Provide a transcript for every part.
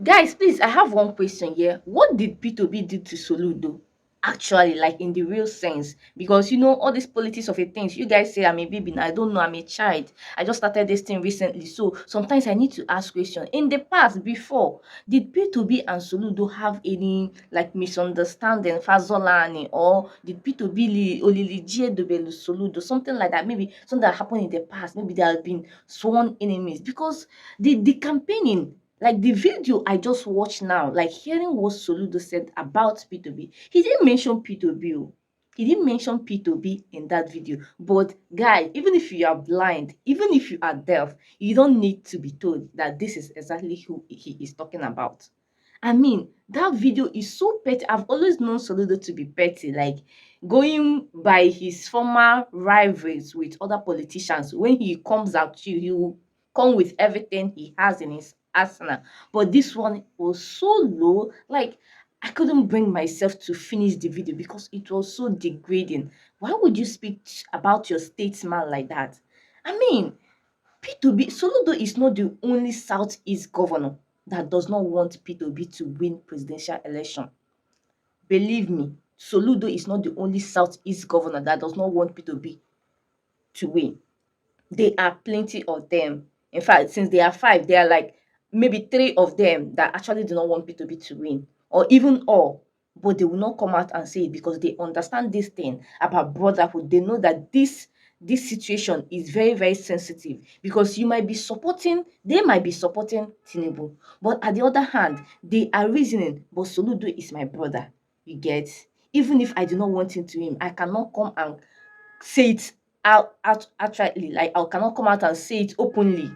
Guys, please, I have one question here. What did P2B do to Soludo? Actually, like in the real sense, because all these politics of a things. You guys say I'm a baby now. I don't know. I'm a child. I just started this thing recently, so sometimes I need to ask questions. In the past, before, did P2B and Soludo have any like misunderstanding, fazolani, or did P2B olilijie dobelu Soludo, something like that? Maybe something that happened in the past. Maybe there have been sworn enemies because the campaigning. Like the video I just watched now, like hearing what Soludo said about P2B, he didn't mention P2B. He didn't mention P2B in that video. But guys, even if you are blind, even if you are deaf, you don't need to be told that this is exactly who he is talking about. I mean, that video is so petty. I've always known Soludo to be petty, like going by his former rivalries with other politicians. When he comes at you, he will come with everything he has in his arsenal. But this one was so low, like I couldn't bring myself to finish the video because it was so degrading. Why would you speak about your statesman like that? I mean, P2B, Soludo is not the only Southeast governor that does not want P2B to win presidential election. Believe me, Soludo is not the only Southeast governor that does not want P2B to win. There are plenty of them. In fact, since there are 5, there are like maybe 3 of them that actually do not want P2B to win, or even all. But they will not come out and say it because they understand this thing about brotherhood. They know that this situation is very, very sensitive because they might be supporting Tinubu. But at the other hand, they are reasoning, but Soludo is my brother. You get? Even if I do not want him to win, I cannot come and say it outrightly. Like I cannot come out and say it openly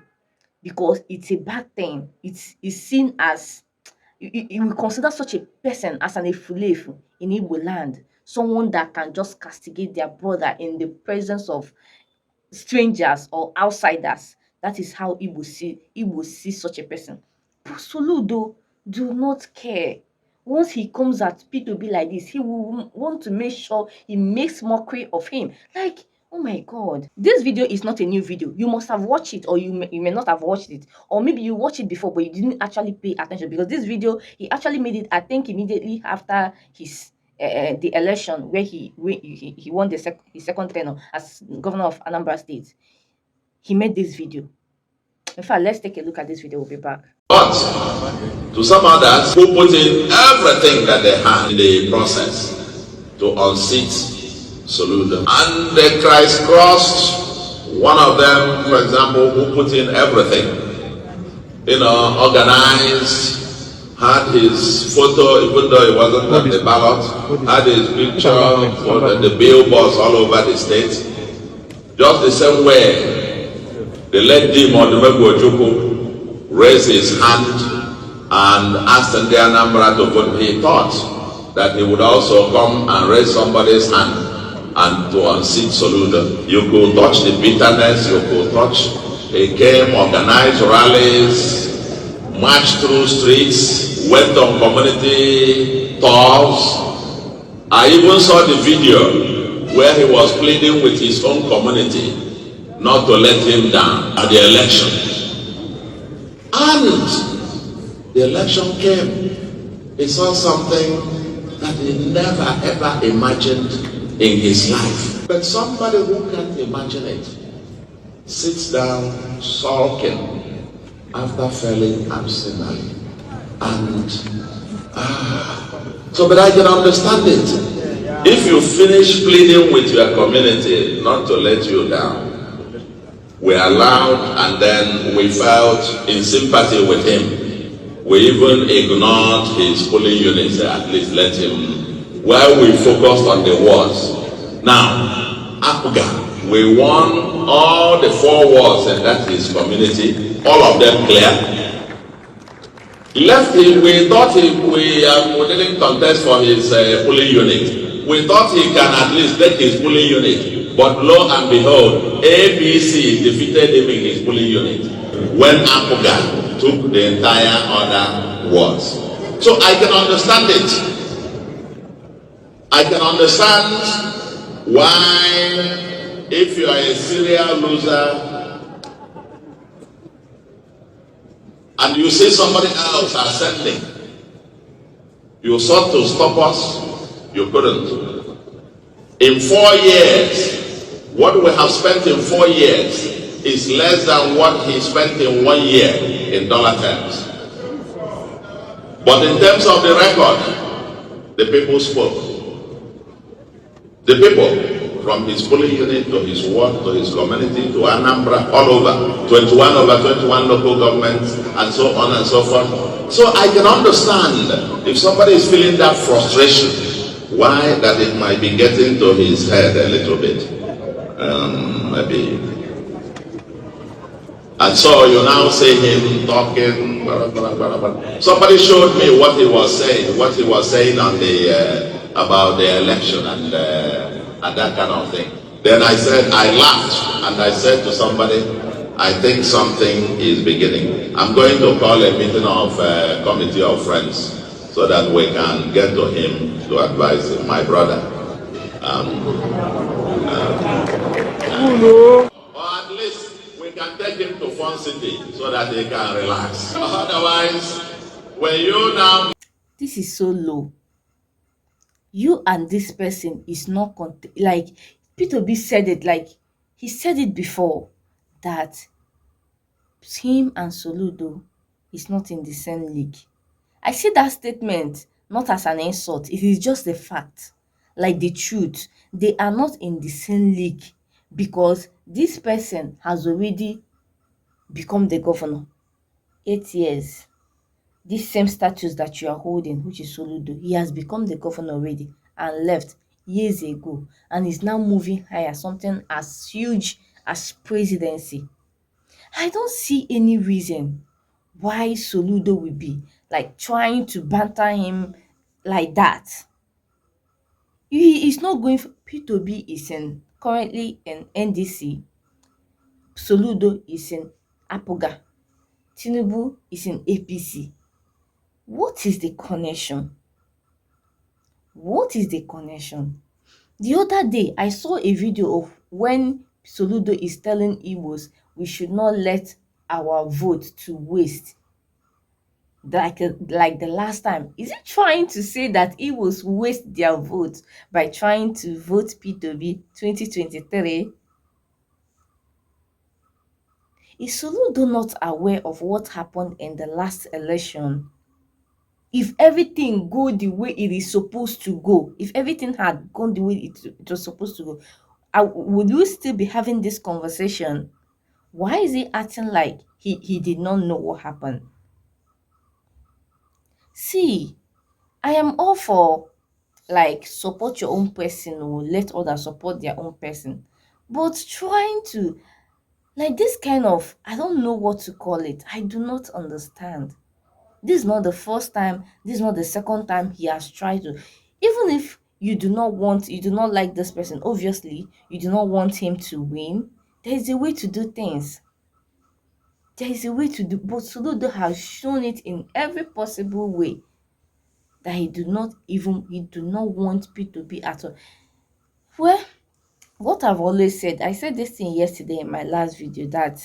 because it's a bad thing. It's seen as you will consider such a person as an efulefu in Igbo land, someone that can just castigate their brother in the presence of strangers or outsiders. That is how Igbo see such a person. But Soludo do not care. Once he comes at P2B like this, he will want to make sure he makes mockery of him. Like, oh my God. This video is not a new video. You must have watched it, or you may not have watched it. Or maybe you watched it before, but you didn't actually pay attention because this video, he actually made it, I think, immediately after his the election where he won his second tenure as governor of Anambra State. He made this video. In fact, let's take a look at this video. We'll be back. But to some others who put in everything that they had in the process to unseat Soludo, and they crisscrossed one of them, for example, who put in everything, organized, had his photo, even though it wasn't on the ballot, had his picture for the billboards all over the state. Just the same way, they let Dim Odumegwu raise his hand and asked the anambra to vote. He thought that he would also come and raise somebody's hand and to unseat Soludo. You could touch the bitterness, you could touch. He came, organized rallies, marched through streets, went on community tours. I even saw the video where he was pleading with his own community not to let him down at the election. And the election came. He saw something that he never ever imagined in his life. But somebody who can't imagine it sits down sulking after failing absently. And so, but I can understand it. If you finish pleading with your community not to let you down, we allowed, and then we felt in sympathy with him. We even ignored his polling units, at least let him, while we focused on the wards. Now, Apuga, we won all the 4 wards in that his community, all of them clear. Left him, we thought we didn't contest for his polling unit. We thought he can at least take his polling unit. But lo and behold, ABC defeated him in his polling unit when Apuga took the entire other wards. So I can understand it. I can understand why, if you are a serial loser and you see somebody else ascending. You sought to stop us, you couldn't. In 4 years, what we have spent in 4 years is less than what he spent in 1 year in dollar terms. But in terms of the record, the people spoke. The people, from his polling unit to his ward to his community to Anambra, all over, 21 over 21 local governments, and so on and so forth. So I can understand if somebody is feeling that frustration, why that it might be getting to his head a little bit. Maybe. And so you now see him talking. Blah, blah, blah, blah. Somebody showed me what he was saying on the about the election and that kind of thing. Then I laughed and I said to somebody, I think something is beginning. I'm going to call a meeting of committee of friends so that we can get to him to advise him, my brother. Or at least we can take him to Fun City so that he can relax. Otherwise, when you now... This is so low. You and this person is not like P2B said it, like he said it before, that him and Soludo is not in the same league. I see that statement not as an insult, it is just a fact, like the truth. They are not in the same league because this person has already become the governor. 8 years. This same status that you are holding, which is Soludo, he has become the governor already and left years ago and is now moving higher, something as huge as presidency. I don't see any reason why Soludo will be like trying to banter him like that. He is not going for P2B is in currently in NDC. Soludo is in Apoga. Tinubu is in APC. What is the connection? What is the connection? The other day, I saw a video of when Soludo is telling Igbos we should not let our vote to waste. Like the last time. Is it trying to say that Igbos waste their vote by trying to vote P2B 2023? Is Soludo not aware of what happened in the last election? If everything go the way it is supposed to go, if everything had gone the way it was supposed to go, would we still be having this conversation? Why is he acting like he did not know what happened? See, I am all for like support your own person or let others support their own person. But trying to like this kind of, I don't know what to call it. I do not understand. This is not the first time, this is not the second time he has tried to. Even if you do not like this person, obviously you do not want him to win, there is a way to do things. There is a way to do, but Soludo has shown it in every possible way that he do not want P2B at all. Well, what I've always said, I said this thing yesterday in my last video, that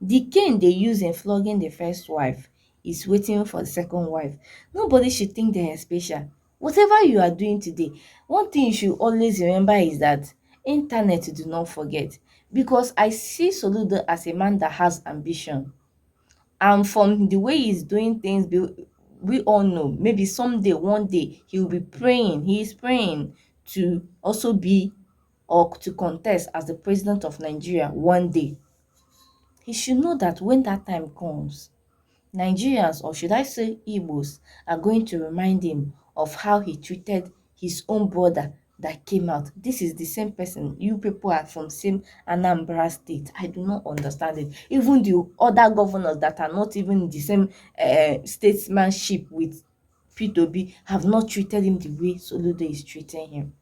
the cane they use in flogging the first wife is waiting for the second wife. Nobody should think they are special. Whatever you are doing today, one thing you should always remember is that internet do not forget. Because I see Soludo as a man that has ambition. And from the way he's doing things, we all know maybe someday, one day, he will be praying. He is praying to also be or to contest as the president of Nigeria one day. He should know that when that time comes, Nigerians, or should I say Igbos, are going to remind him of how he treated his own brother that came out. This is the same person. You people are from same Anambra state. I do not understand it. Even the other governors that are not even in the same statesmanship with P2B have not treated him the way Soludo is treating him.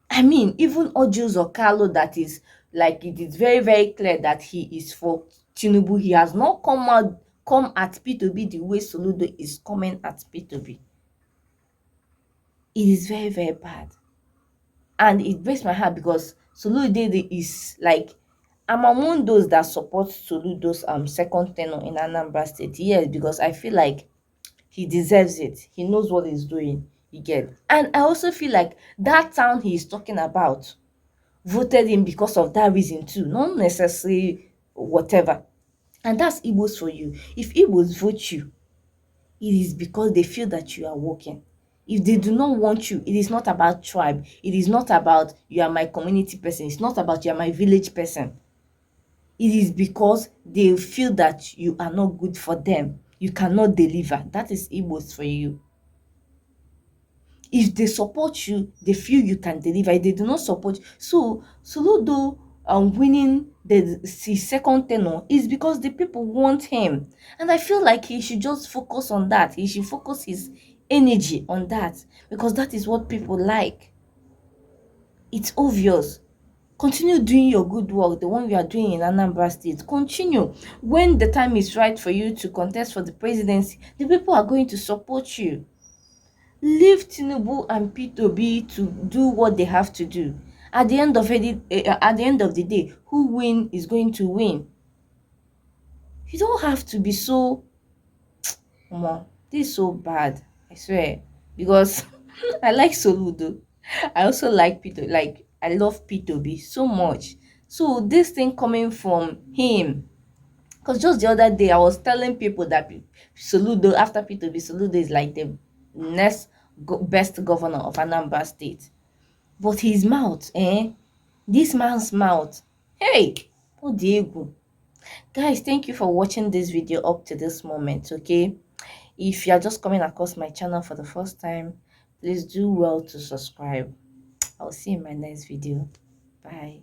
I mean, even Ojus or Carlo, that is like, it is very, very clear that he is for Tinubu. He has not come at P2B the way Soludo is coming at P2B. It is very, very bad. And it breaks my heart because Soludo is like, I'm among those that support Soludo's second tenure in Anambra State. Yes, because I feel like he deserves it. He knows what he's doing. You get. And I also feel like that town he's talking about voted him because of that reason too, not necessarily whatever. And that's Igbos for you. If Igbos vote you, it is because they feel that you are working. If they do not want you, it is not about tribe. It is not about you are my community person. It's not about you are my village person. It is because they feel that you are not good for them. You cannot deliver. That is Igbos for you. If they support you, they feel you can deliver. If they do not support you. So Soludo winning his second tenure is because the people want him. And I feel like he should just focus on that. He should focus his energy on that because that is what people like. It's obvious. Continue doing your good work, the one you are doing in Anambra State. Continue. When the time is right for you to contest for the presidency, the people are going to support you. Leave Tinubu and P2B to do what they have to do. At the end of the day, who win is going to win. You don't have to be so. This is so bad. I swear, because I like Soludo. I also like P2. Like I love P2B so much. So this thing coming from him. Because just the other day, I was telling people that Soludo, after P2B, Soludo is like the next best governor of Anambra State. But his mouth, this man's mouth, hey, oh Diego. Guys, thank you for watching this video up to this moment, okay? If you are just coming across my channel for the first time, please do well to subscribe. I'll see you in my next video. Bye.